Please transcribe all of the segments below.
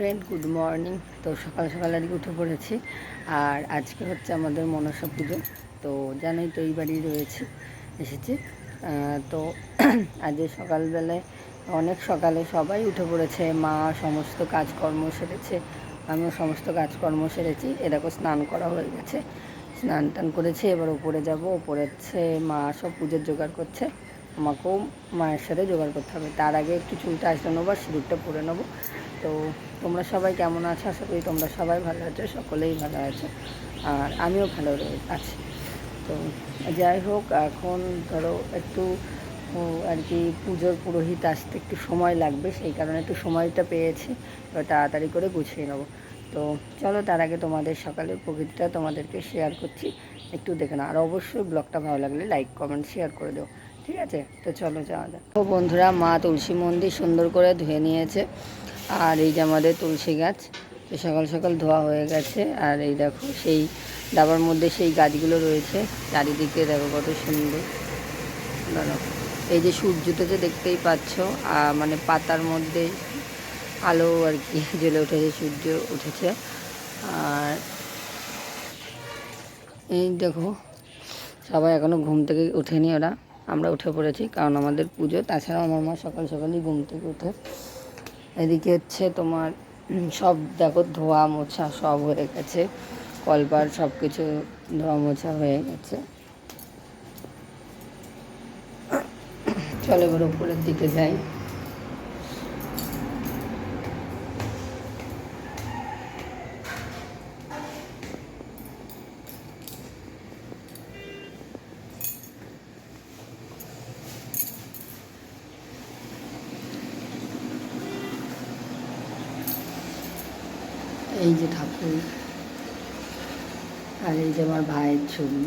Friend, good morning. তো সকাল সকাল আজকে উঠে পড়েছি। আর আজকে হচ্ছে আমাদের মনসা পুজো। তো জানোই তো এই বাড়ি রয়েছে, এসেছি। তো আজকে সকালবেলায় অনেক সকালে সবাই উঠে পড়েছে। মা সমস্ত কাজকর্ম সেরেছে, আমিও সমস্ত কাজকর্ম সেরেছি। দেখো স্নান করা হয়ে গেছে, স্নান টান করেছি। এবার ওপরে যাব। ওপরে হচ্ছে মা সব পুজোর জোগাড় করছে, আমাকেও মায়ের সাথে জোগাড় করতে হবে। তার আগে একটু চুলটা আসলে নেবো আর সিঁদুরটা পরে নেবো। তো তোমরা সবাই কেমন আছো? আশা করি তোমরা সবাই ভালো আছো, সকলেই ভালো আছো, আর আমিও ভালো আছি। তো যাই হোক, এখন ধরো একটু আর কি পুজোর পুরোহিত আসতে একটু সময় লাগবে, সেই কারণে একটু সময়টা পেয়েছি, এবার তাড়াতাড়ি করে গুছিয়ে নেবো। তো চলো, তার আগে তোমাদের সকালের প্রকৃতিটা তোমাদেরকে শেয়ার করছি, একটু দেখে নাও। আর অবশ্যই ব্লগটা ভালো লাগলে লাইক কমেন্ট শেয়ার করে দেবো, ঠিক আছে? তো চলো যাওয়া যাক। তো বন্ধুরা, মা তুলসী মন্দির সুন্দর করে ধুয়ে নিয়েছে। আর এই যে আমাদের তুলসী গাছ, তো সকাল সকাল ধোয়া হয়ে গেছে। আর এই দেখো সেই ডাবার মধ্যে সেই গাছগুলো রয়েছে, চারিদিকে দেখো কত সুন্দর। এই যে সূর্যটা যে দেখতেই পাচ্ছ, মানে পাতার মধ্যে আলো আর কি জ্বলে উঠেছে, সূর্য উঠেছে। আর এই দেখো, সবাই এখনও ঘুম থেকে ওঠেনি ওরা, আমরা উঠে পড়েছি কারণ আমাদের পুজো। তাছাড়াও আমার মা সকাল সকালই ঘুম থেকে উঠে। এদিকে হচ্ছে তোমার সব দেখো ধোয়া মোছা সব হয়ে গেছে, কলপার সব কিছু ধোয়া মোছা হয়ে গেছে। চলো এবার উপরের দিকে যাই। এই যে ঠাকুর, আর এই যে আমার ভাইয়ের ছবি।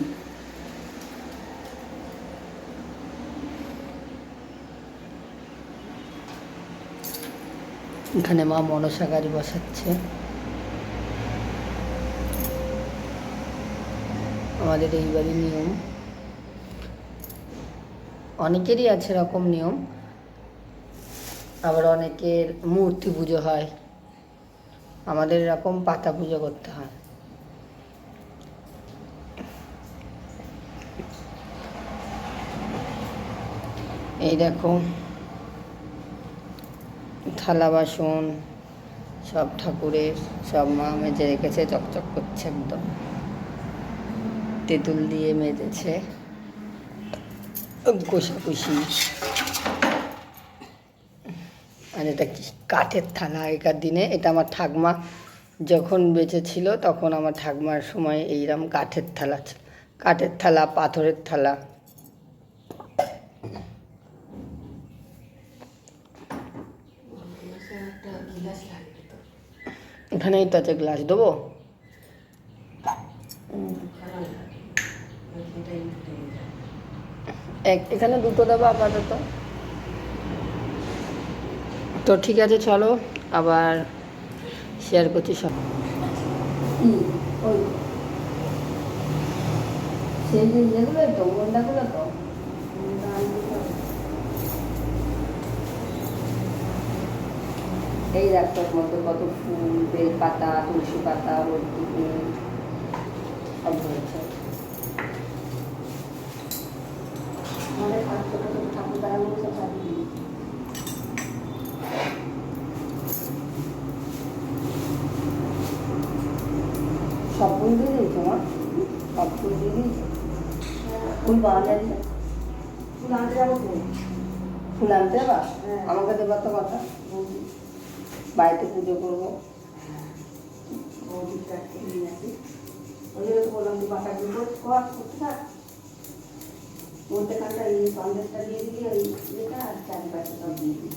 এখানে মা মনসা গাছ বসাচ্ছে। আমাদের এই বাড়ির নিয়ম, অনেকেরই আছে এরকম নিয়ম, আবার অনেকের মূর্তি পুজো হয়, আমাদের এরকম পাতা পুজো করতে হয়। এই দেখো থালা বাসন সব ঠাকুরের, সব মা মেজে রেখেছে, চকচক করছে একদম, তেঁতুল দিয়ে মেজেছে, কষাকষি। আর এটা কি কাঠের থালা, আগেকার দিনে এটা আমার ঠাকমা যখন বেঁচে ছিল তখন আমার ঠাকমার সময় এইরকম কাঠের থালা ছিল, কাঠের থালা, পাথরের থালা। এখানেই তো আছে, গ্লাস দেবো। এখানে দুটো দেবো আপাতত। তো ঠিক আছে, চলো আবার শেয়ার করছি সব। সেই যে ইয়েগুলো তো, গন্ডাগুলো তো, এই রাস্তার মধ্যে কত ফুল, বেলপাতা, তুলসী পাতা, হলুদ সব রয়েছে। আমাদের ঠাকুর দাঁড়ানো সব সব ফুল দিয়ে দিয়েছো মা, সব ফুল দিয়ে দিয়েছো? ফুল পাওয়া যায়, ফুল আনতে যাবো, ফুল আনতে যাবা? আমাকে দেবার তো কথা, বাড়িতে পুজো করবো। ওই জন্য তো বললাম যে পাতাগুলো করতে থাক, মধ্যেখানটা এই সন্দেশটা দিয়ে দিই, ওই ইয়েটা, আর চারিপাশে সব দিয়ে দিই।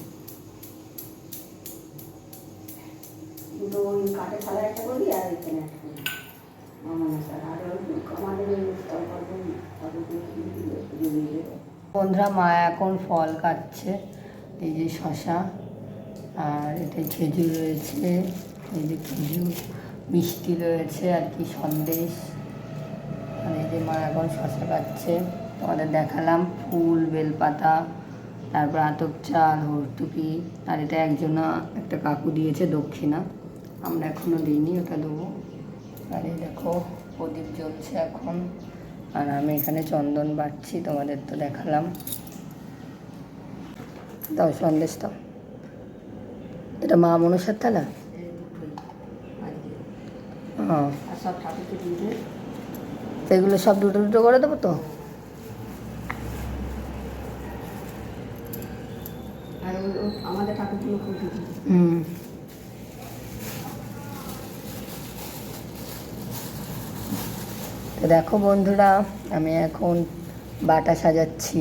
দুটো ওই কাঠের থালা একটা করি, আর এখানে একটা করি আর আমাদের ওই বন্ধুরা, মা এখন ফল কাটছে। এই যে শশা, আর এতে খেজুর রয়েছে, এই যে খেজুর, মিষ্টি রয়েছে আর কি, সন্দেশ। আর এই যে মা এখন শশা কাটছে, তোমাদের দেখালাম। ফুল, বেলপাতা, তারপর আতপ চাল, হরতুকি, আর এটা একজনা একটা কাকু দিয়েছে দক্ষিণা। আমরা এখনও দিইনি, ওটা দেবো। আর এই দেখো প্রদীপ জ্বলছে এখন, আর আমি এখানে চন্দন বাটছি, তোমাদের তো দেখালাম। দাও সন্দেশ দাও। এটা মা মনসার থালা। হ্যাঁ, এগুলো সব দুটো দুটো করে দেবো তো। আমাদের ঠাকুরগুলো তো দেখো বন্ধুরা, আমি এখন বাটা সাজাচ্ছি।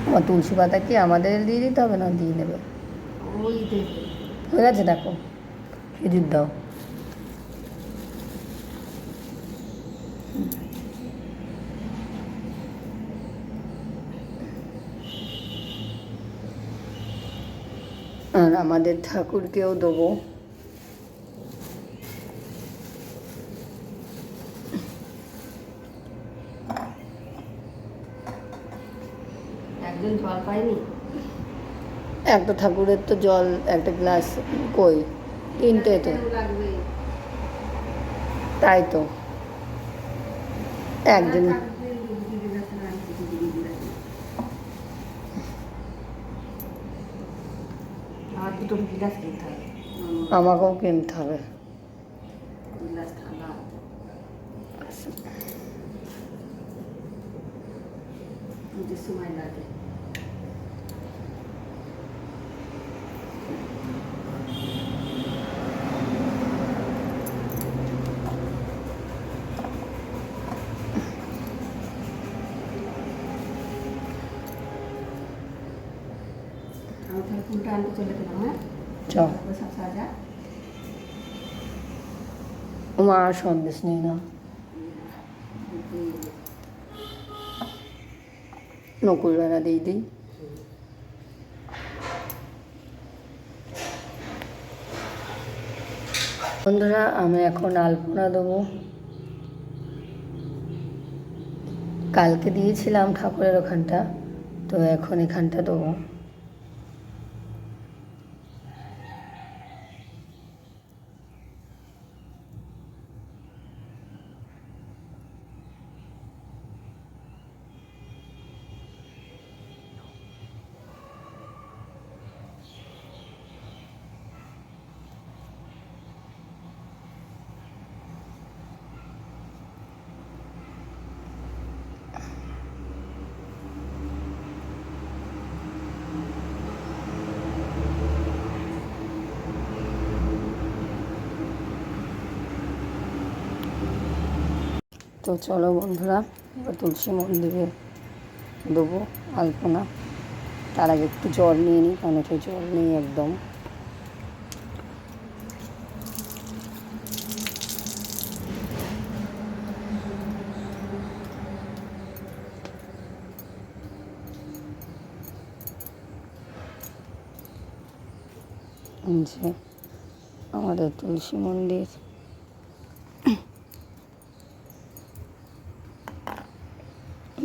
আমার তুলসী পাতা কি আমাদের দিয়ে দিতে হবে, না দিয়ে নেবে? হয়ে গেছে, দেখো খেজুর দাও। আর আমাদের ঠাকুরকেও দেবো। একজন জল পায়নি, একটা ঠাকুরের তো জল একটা গ্লাস কই, তিনটে তো তাই তো একজন। আমাকেও কিনতে হবে। সময় লাগে। ফুলটা আনতে চলে গেলাম। হ্যাঁ চল, মা সন্দেশ নেই না, নকুল বেড়া দিয়ে দিই। বন্ধুরা, আমি এখন আলপনা দেবো। কালকে দিয়েছিলাম ঠাকুরের ওখানটা, তো এখন এখানটা দেবো। তো চলো বন্ধুরা, এবার তুলসী মন্দিরে দেবো আলপনা। তার আগে একটু জল নিয়ে নিই, কারণ তো জল নেই একদম। যে আমাদের তুলসী মন্দির,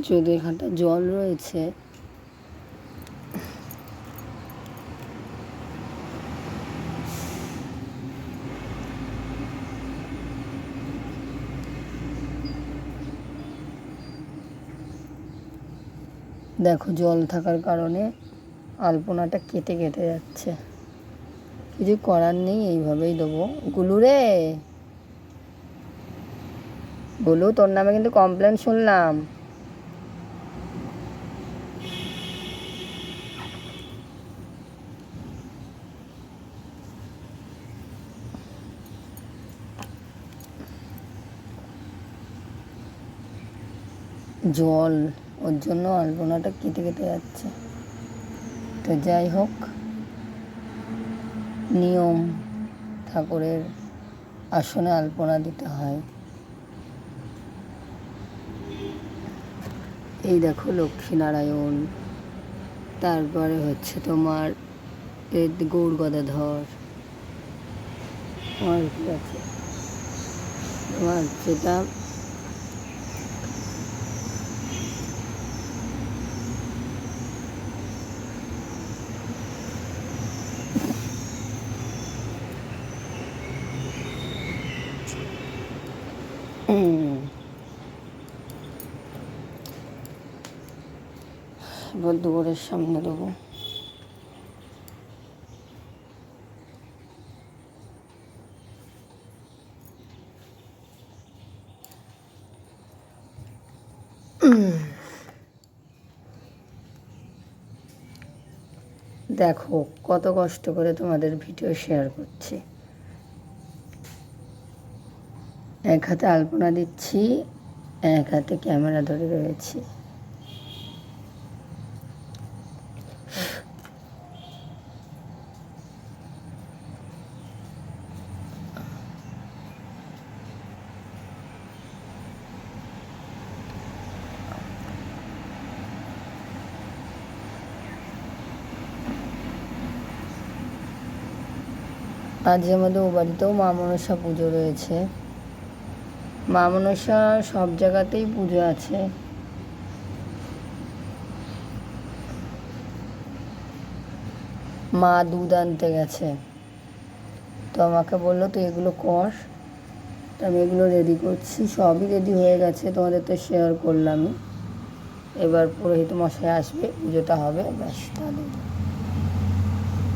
যদি এখানটা জল রয়েছে, দেখো জল থাকার কারণে আলপনাটা কেটে কেটে যাচ্ছে। কিছু করার নেই, এইভাবেই দেবো। গুলু রে, গুলু তোর নামে কিন্তু কমপ্লেন শুনলাম। জল, ওর জন্য আলপনাটা কেটে কেটে যাচ্ছে। তো যাই হোক, নিয়ম, ঠাকুরের আসনে আলপনা দিতে হয়। এই দেখো লক্ষ্মীনারায়ণ, তারপরে হচ্ছে তোমার গৌর গদাধর, আর কি আছে, তোমার যেটা এবার দুয়ারের সামনে দেবো। দেখো কত কষ্ট করে তোমাদের ভিডিও শেয়ার করছি। এক হাতে আলপনা দিচ্ছি, এক হাতে ক্যামেরা ধরে রয়েছি। আজ আমাদের ও বাড়িতেও মা মনসা পুজো রয়েছে। মা মনসা সব জায়গাতেই পুজো আছে। মা দুধ আনতে গেছে, তো আমাকে বললো তুই এগুলো কর। তো আমি এগুলো রেডি করছি, সবই রেডি হয়ে গেছে, তোমাদের তো শেয়ার করলামই। এবার পুরোহিত মশাই আসবে, পুজোটা হবে, ব্যাস তাহলে।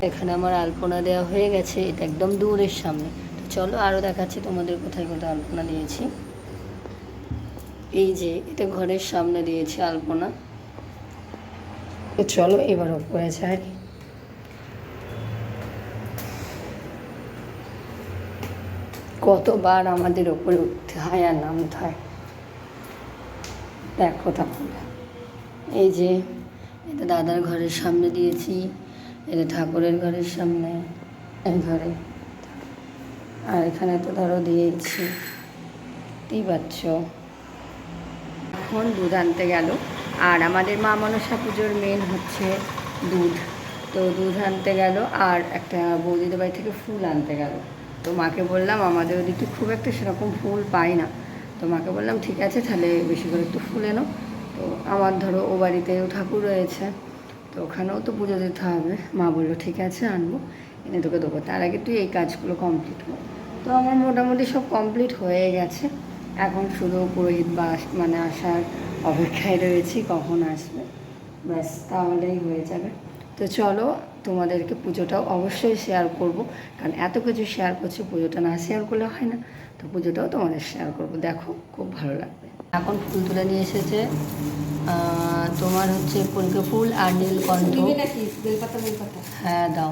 এখানে আমার আলপনা দেওয়া হয়ে গেছে, এটা একদম দূরের সামনে। তো চলো আরও দেখাচ্ছি তোমাদের কোথায় কোথায় আলপনা দিয়েছি। এই যে এটা ঘরের সামনে দিয়েছি আলপনা। তো চলো এবার ওপরে যাই। কতবার আমাদের ওপরে উঠতে হয় আর নামতে হয়, দেখো তাহলে। এই যে এটা দাদার ঘরের সামনে দিয়েছি, এটা ঠাকুরের ঘরের সামনে, এই ঘরে। আর এখানে তো ধরো দিয়েছি, বুঝতেই পারছো। এখন দুধ আনতে গেল, আর আমাদের মা মনসা পুজোর মেন হচ্ছে দুধ। তো দুধ আনতে গেল, আর একটা বৌদিদের বাড়ি থেকে ফুল আনতে গেল। তো মাকে বললাম আমাদের ওদিকে খুব একটা সেরকম ফুল পাই না। তো মাকে বললাম ঠিক আছে তাহলে বেশি করে একটু ফুল এনো। তো আমার ধরো ও বাড়িতেও ঠাকুর রয়েছে, তো ওখানেও তো পুজো দিতে হবে। মা বললো ঠিক আছে আনবো, এনে তোকে দেবো, তার আগে তুই এই কাজগুলো কমপ্লিট কর। তো আমার মোটামুটি সব কমপ্লিট হয়ে গেছে। এখন শুধু পুরোহিত মানে আসার অপেক্ষায় রয়েছি, কখন আসবে, ব্যাস তাহলেই হয়ে যাবে। তো চলো তোমাদেরকে পুজোটাও অবশ্যই শেয়ার করব, কারণ এত কিছু শেয়ার করছি, পুজোটা না শেয়ার করলে হয় না। তো পুজোটাও তোমাদের শেয়ার করব, দেখো খুব ভালো লাগবে। এখন ফুল তুলে নিয়ে এসেছে তোমার হচ্ছে কলকে ফুল আর নীলকণ্ঠ। হ্যাঁ দাও,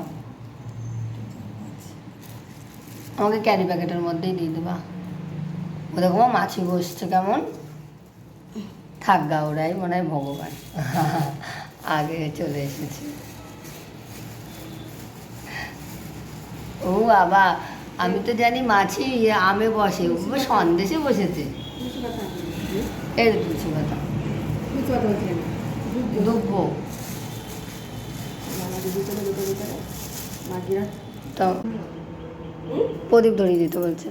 আমাকে ক্যারি প্যাকেটের মধ্যেই দিয়ে দেবা। ও দেখো মাছি বসছে কেমন, থাক গা, ওরাই মনে হয় ভগবান আগে চলে এসেছে। ও বাবা, আমি তো জানি মাছি আমে বসে, সন্দেশে বসেছে। এই তুলছি কথা দুব্বো তো প্রদীপ ধরিয়ে দিতে বলছে।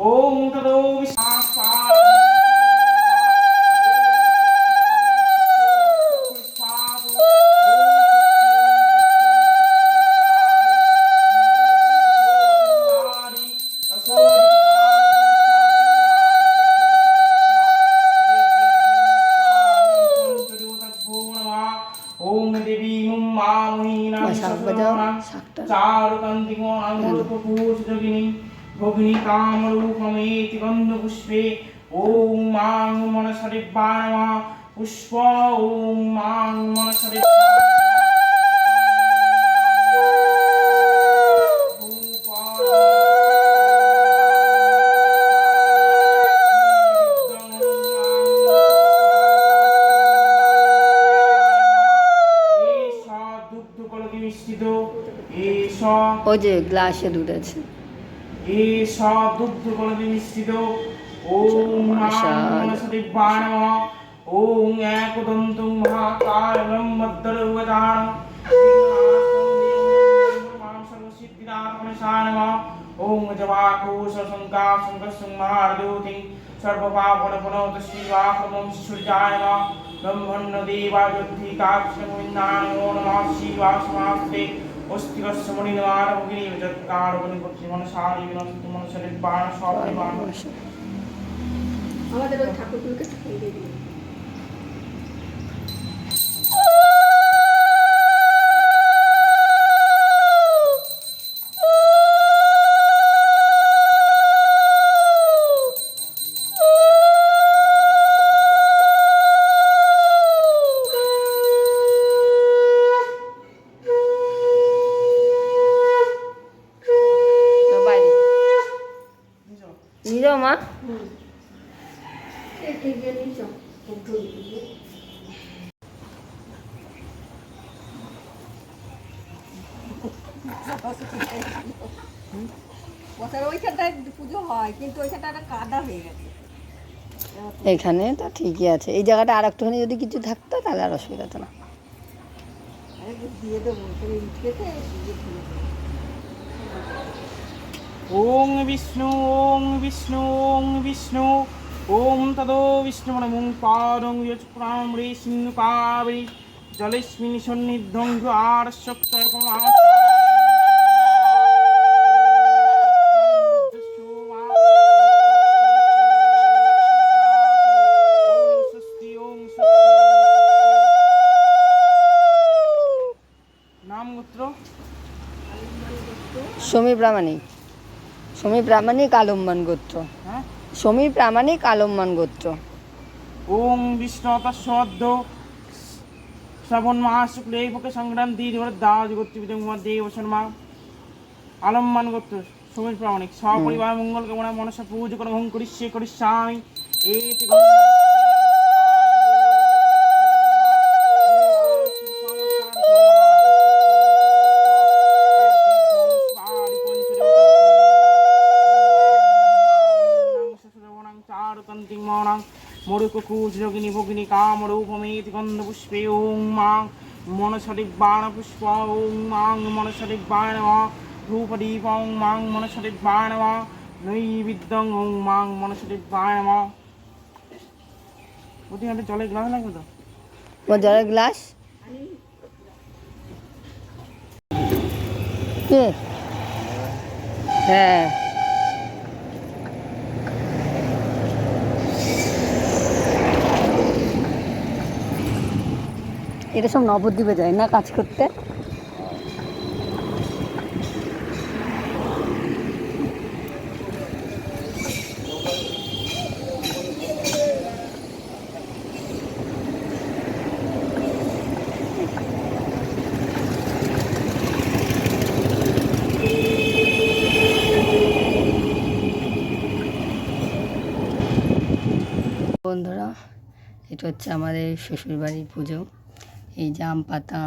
ওম তদো বিশাখায় ওম দেবী মুম্মা মহিনাং চারুকান্তিকো আঙ্গুরপুষ্পযোগিনী ভগিনী কামরূপমেতি গন্ধপুষ্পে ওম মাং মনসরিব্বায় নমঃ পুষ্প ওম মাং মনসরিব্বায় ওই যে গ্লাসে দুধ আছে। এই সব দুগ্ধ কলবে মিশ্রিত ওম মনসদেবায় নমঃ ওং একদন্तं মহাকায়ং মদ্দরগজানং ওং জবাকুশ সংকা সংকসংহারদূতিং সর্বপাপনপনতশ্রীবাসমং সূর্যায় নমঃ ব্রহ্মণ্য দেবাযুদ্ধিকাক্ষমুন্নানমো নমঃ শিবাসমাস্তে অস্তিকস্য মণিদ্বারভগিনী যৎকারবনিপত্তি মনসারি বিনশতি মনসদেবায় সপরিবাণ আমাদের ওই ঠাকুরগুলোকে ঠাকুর দিয়ে দিই। তো বাইরে নিয়ে যাও মা। এগিয়ে নিয়ে যাও একটু এগিয়ে। বছর ওইখানটায় পুজো হয় কিন্তু ওইখানটা একটা কাদা হয়ে গেছে। এখানে তো ঠিকই আছে, এই জায়গাটা আর একটুখানি যদি কিছু থাকতো তাহলে আর অসুবিধা হতো না। আরে দিয়ে দেবো ওখানে ইট কেটে দিয়ে দিয়ে দেবো। ওং বিষ্ণু ওং বিষ্ণু ওং বিষ্ণু ওম তদো বিষ্ণুমনমুং পাদং যৎপ্রাণ রে সিন্ধু কাবেরী জলেস্মিন সন্নিধ্যং আর শক্তয়কম নাম গোত্র সমী প্রামাণিক, সমী প্রামাণিক আলম্বান গোত্র, হ্যাঁ সমী প্রামাণিক আলম্বান গোত্র। ওং বিষ্ণু তস্যদ্য শ্রাবণ মাস শুক্লে পক্ষে সংক্রান্তি দাজ গোত্রীবিদং দেব শর্মা আলম্বান গোত্র সমীর প্রামাণিক সপরিবার মঙ্গল কামনা মনসা পূজা করম হং করিষ্যামি এতি মরুকুকুজরগিনী ভগিনী কামরূপমেতি গন্ধপুষ্পে ওং মাং মনসদেবাণ পুষ্প ওং মাং মনসদেবায় নমঃ ধূপদীপ ওং মাং মনসদেবায় নমঃ নৈবেদ্যং ওং মাং মনসদেবায় নমঃ। প্রতি ঘন্টা জলের গ্লাস লাগবে তো তোমার জলের গ্লাস কে? হ্যাঁ এটা সব নবদ্বীপে যায় না কাজ করতে। বন্ধুরা, এটা হচ্ছে আমাদের শ্বশুরবাড়ির পুজো। এই জাম পাতা,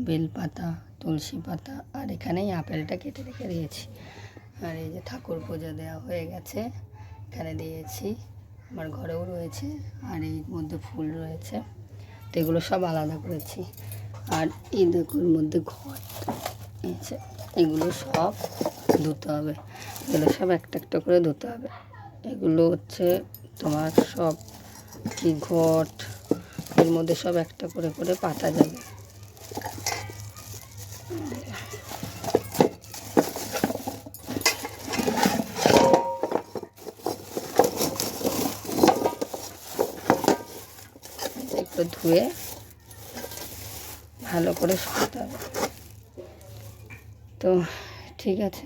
বেল পাতা, তুলসী পাতা আর এখানেই আপেলটা কেটে রেখে দিয়েছি। আর এই যে ঠাকুর পুজো দেওয়া হয়ে গেছে, এখানে দিয়েছি, আমার ঘরেও রয়েছে আর এর মধ্যে ফুল রয়েছে। তো এগুলো সব আলাদা করেছি। আর এই দেখুন মধ্যে ঘট আছে, এগুলো সব ধুতে হবে, এগুলো সব একটা একটা করে ধুতে হবে। এগুলো হচ্ছে তোমার সব কি ঘট, এর মধ্যে সব একটা করে করে পাতা যাবে। একটু ধুয়ে ভালো করে শুকাতে হবে। তো ঠিক আছে।